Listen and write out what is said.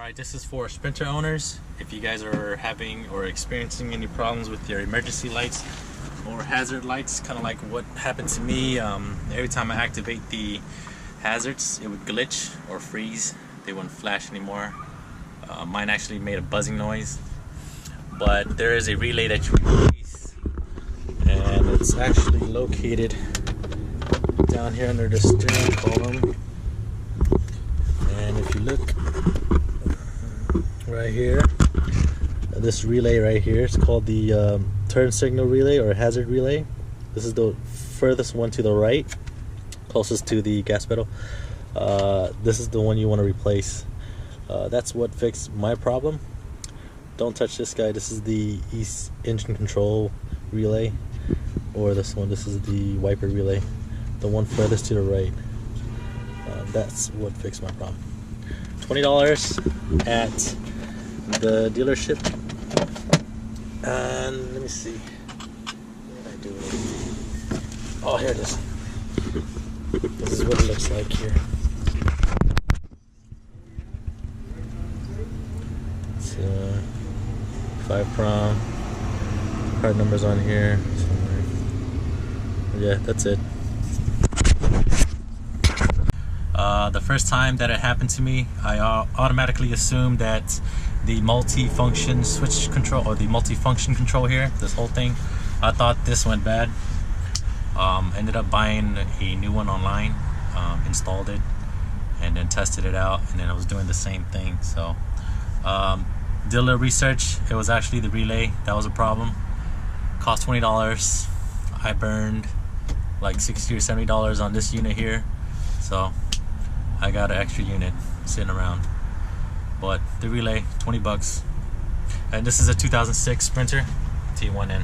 Alright, this is for Sprinter owners. If you guys are having or experiencing any problems with your emergency lights or hazard lights, kind of like what happened to me, every time I activate the hazards, it would glitch or freeze. They wouldn't flash anymore. Mine actually made a buzzing noise. But there is a relay that you replace, and it's actually located down here under the steering column. And if you look right here, this relay right here, it's called the turn signal relay or hazard relay. This is the furthest one to the right, closest to the gas pedal. This is the one you want to replace. That's what fixed my problem. Don't touch this guy. This is the east engine control relay, or this one. This is the wiper relay, the one furthest to the right. That's what fixed my problem. $20 at the dealership. And let me see. What did I do? Oh, here it is. This is what it looks like here. It's 5 prom. Card numbers on here somewhere. Yeah, that's it. The first time that it happened to me, I automatically assumed that the multi-function switch control, or the multi-function control here, this whole thing, I thought this went bad. Ended up buying a new one online, installed it, and then tested it out, and then I was doing the same thing. So did a little research. It was actually the relay that was a problem. Cost $20. I burned like $60 or $70 on this unit here, so I got an extra unit sitting around. But the relay, $20. And this is a 2006 Sprinter T1N.